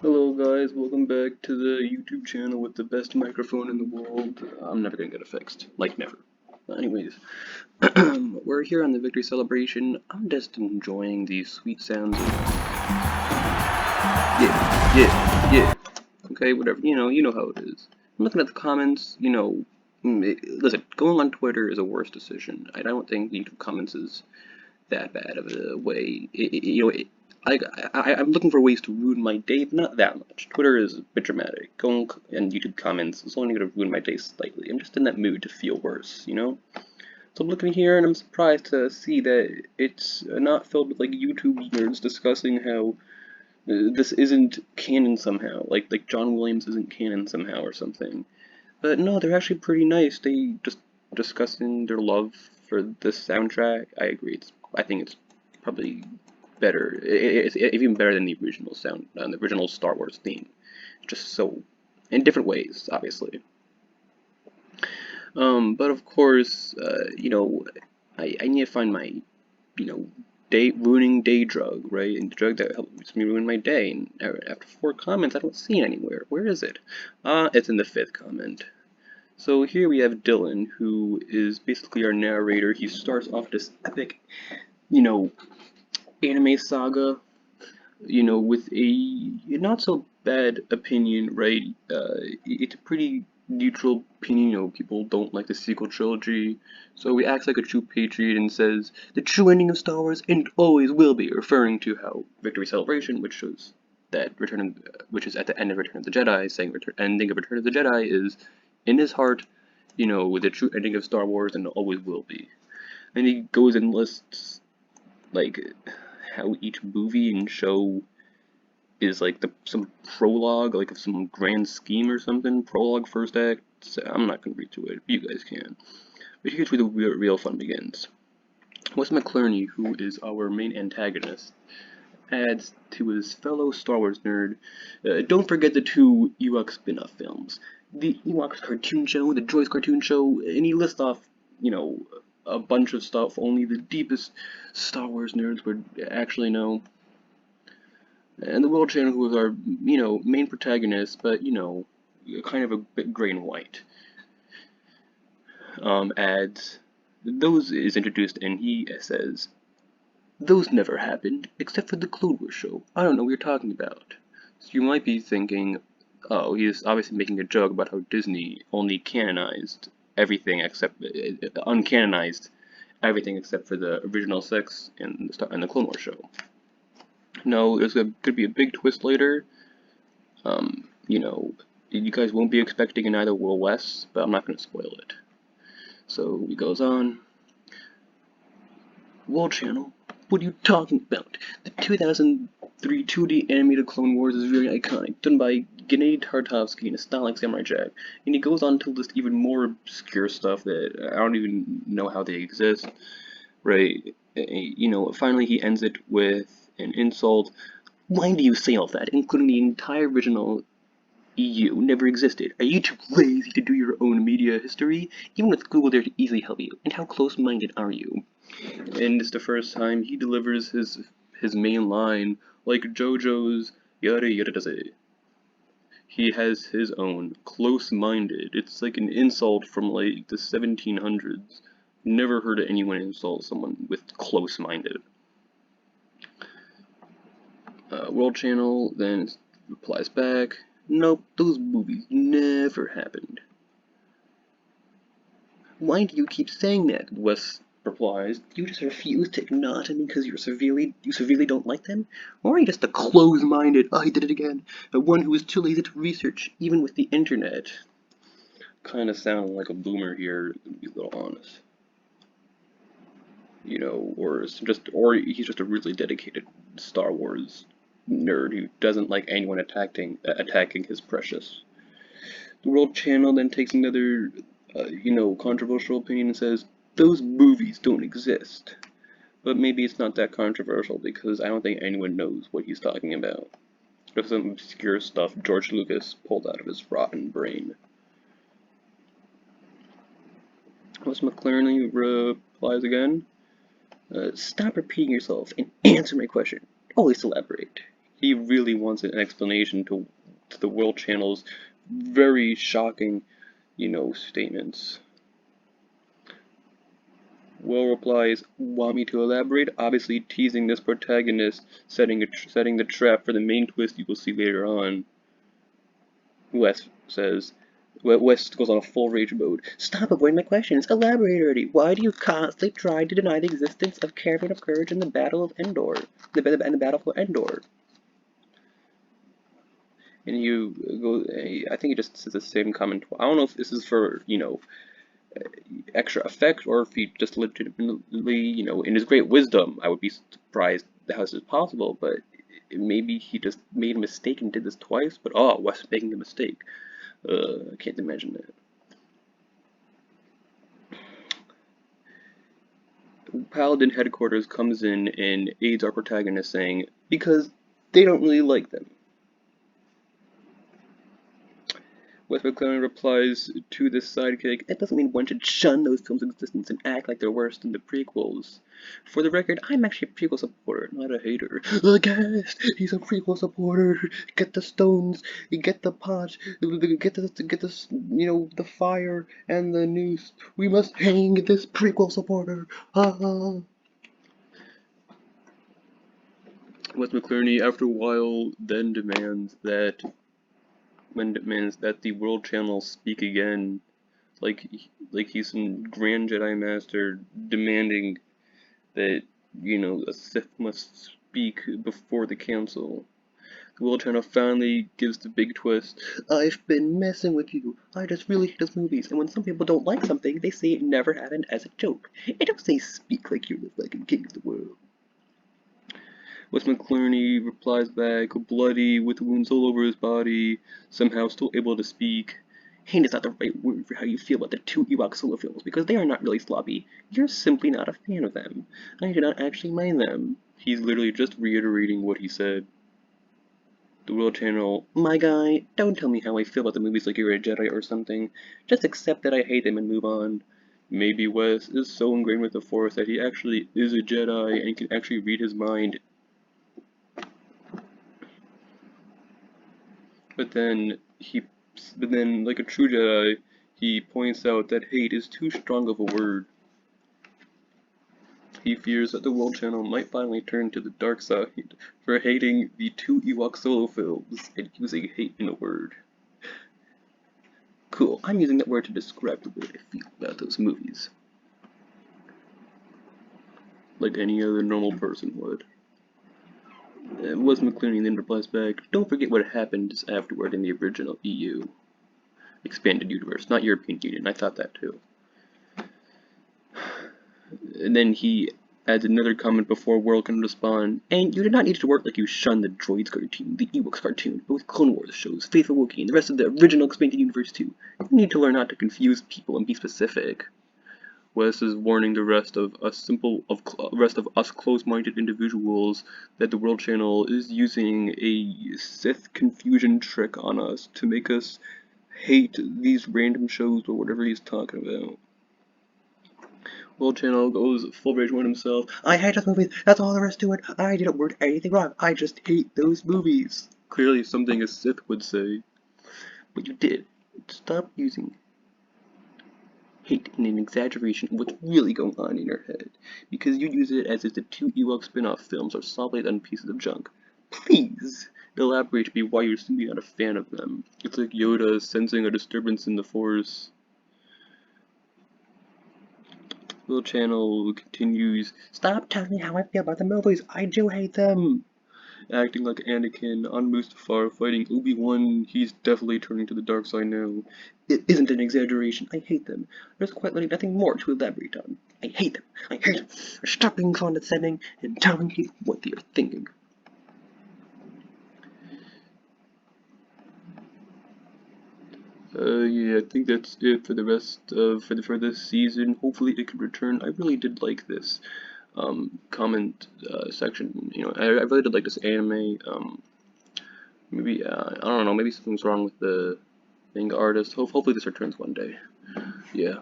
Hello guys, welcome back to the YouTube channel with the best microphone in the world. I'm never gonna get it fixed. Like, never. Anyways, we're here on the victory celebration. I'm just enjoying the sweet sounds of... Yeah. Okay, whatever, you know how it is. I'm looking at the comments, listen, going on Twitter is a worse decision. I don't think YouTube comments is that bad of a way. I'm looking for ways to ruin my day, but not that much. Twitter is a bit dramatic. Going and YouTube comments is only going to ruin my day slightly. I'm just in that mood to feel worse, you know? So I'm looking here and I'm surprised to see that it's not filled with like YouTube nerds discussing how this isn't canon somehow, like John Williams isn't canon somehow or something. But no, they're actually pretty nice. They just discussing their love for this soundtrack. I agree. I think it's probably better. It's even better than the original the original Star Wars theme. Just so, in different ways, obviously. But of course, I need to find my, day ruining day drug, right? And the drug that helps me ruin my day. And after 4 comments, I don't see it anywhere. Where is it? It's in the 5th comment. So here we have Dylan, who is basically our narrator. He starts off this epic, you know, anime saga, with a not so bad opinion, right? It's a pretty neutral opinion. People don't like the sequel trilogy, so he acts like a true patriot and says the true ending of Star Wars and always will be, referring to how Victory Celebration, which shows that which is at the end of Return of the Jedi, saying ending of Return of the Jedi is in his heart, with the true ending of Star Wars and always will be. And he goes and lists like how each movie and show is like some prologue, like of some grand scheme or something. Prologue, first act. So I'm not gonna read through it. You guys can. But here's where the real fun begins. Wes McClerney, who is our main antagonist, adds to his fellow Star Wars nerd, don't forget the 2 Ewok spin-off films. The Ewoks cartoon show, the Droids cartoon show, and he lists off, a bunch of stuff only the deepest Star Wars nerds would actually know. And the World Channel, who is our, main protagonist, but, kind of a bit gray and white, adds, those is introduced and he says, those never happened, except for the Clone Wars show. I don't know what you're talking about. So you might be thinking, oh, he's obviously making a joke about how Disney only canonized everything except, uncanonized everything except for the original 6 and the Clone Wars show. No, there's could be a big twist later. You guys won't be expecting in either World West, but I'm not going to spoil it. So he goes on. World Channel, what are you talking about? The 2003 2D animated Clone Wars is very iconic, done by Gennady Tartakovsky in a style like Samurai Jack, and he goes on to list even more obscure stuff that I don't even know how they exist, right? Finally he ends it with an insult. Why do you say all that, including the entire original EU never existed? Are you too lazy to do your own media history? Even with Google there to easily help you. And how close-minded are you? And it's the first time he delivers his main line like JoJo's yada yada does it. He has his own close-minded. It's like an insult from like the 1700s. Never heard anyone insult someone with close-minded. World Channel then replies back, nope, those movies never happened. Why do you keep saying that? Wes replies, do you just refuse to acknowledge them because you severely don't like them? Or are you just a close-minded, oh, he did it again, one who is too lazy to research, even with the internet? Kinda sounding like a boomer here, to be a little honest. Or he's just a really dedicated Star Wars nerd who doesn't like anyone attacking his precious. The World Channel then takes another, controversial opinion and says, those movies don't exist. But maybe it's not that controversial because I don't think anyone knows what he's talking about. Just some obscure stuff George Lucas pulled out of his rotten brain. Wes McClerney replies again. Stop repeating yourself and answer my question. Always elaborate. He really wants an explanation to the World Channel's very shocking, statements. Will replies, "Want me to elaborate?" Obviously teasing this protagonist, setting the trap for the main twist you will see later on. West says, West goes on a full rage mode. "Stop avoiding my questions. Elaborate already. Why do you constantly try to deny the existence of Caravan of Courage in the Battle of Endor? The Battle for Endor?" And you go, I think he just says the same comment. I don't know if this is for, extra effect, or if he just legitimately, in his great wisdom, I would be surprised how this is possible, but maybe he just made a mistake and did this twice, but oh, Wes making a mistake. I can't imagine that. Paladin headquarters comes in and aids our protagonist, saying, because they don't really like them. Wes McClellan replies to this sidekick, "That doesn't mean one should shun those films' existence and act like they're worse than the prequels. For the record, I'm actually a prequel supporter, not a hater." Aghast! He's a prequel supporter! Get the stones, get the pot, get the fire and the noose. We must hang this prequel supporter! Wes McClerney, after a while, then demands that the World Channel speak again, like he's some Grand Jedi Master demanding that, a Sith must speak before the Council. The World Channel finally gives the big twist. "I've been messing with you. I just really hate those movies, and when some people don't like something, they say it never happened as a joke. I don't say speak like you're the fucking king of the world." Wes McClerney replies back, bloody, with wounds all over his body, somehow still able to speak. "Hate is not the right word for how you feel about the two Ewok solo films, because they are not really sloppy. You're simply not a fan of them. I do not actually mind them." He's literally just reiterating what he said. The World Channel, "My guy, don't tell me how I feel about the movies like you're a Jedi or something. Just accept that I hate them and move on." Maybe Wes is so ingrained with the Force that he actually is a Jedi and can actually read his mind. But then, like a true Jedi, he points out that hate is too strong of a word. He fears that the World Channel might finally turn to the dark side for hating the two Ewok solo films and using hate in a word. Cool, I'm using that word to describe the way I feel about those movies. Like any other normal person would. Wes McClerney then replies back, "Don't forget what happened afterward in the original EU. Expanded Universe, not European Union. I thought that too." And then he adds another comment before World can respond, "And you did not need to work like you shunned the Droids cartoon, the Ewoks cartoon, but with Clone Wars shows, Faithful Wookiee, and the rest of the original Expanded Universe too. You need to learn not to confuse people and be specific." Wes is warning the rest of us close-minded individuals that the World Channel is using a Sith confusion trick on us to make us hate these random shows or whatever he's talking about. World Channel goes full rage on himself. "I hate those movies. That's all there is to it. I didn't word anything wrong. I just hate those movies." Clearly something a Sith would say. But you did. Stop using hate in an exaggeration of what's really going on in your head, because you use it as if the two Ewok spin-off films are solid and pieces of junk. Please elaborate to me why you're simply not a fan of them. It's like Yoda sensing a disturbance in the Force. World Channel continues, "Stop telling me how I feel about the movies. I do hate them." Acting like Anakin on Mustafar fighting Obi-Wan, he's definitely turning to the dark side now. "It isn't an exaggeration. I hate them. There's quite literally nothing more to elaborate on. I hate them. I hate them. Stop being condescending and telling me what they are thinking." Yeah, I think that's it for the rest of for this season. Hopefully it can return. I really did like this comment section. I really did like this anime. Maybe I don't know. Maybe something's wrong with the manga artist. Hopefully this returns one day. Yeah.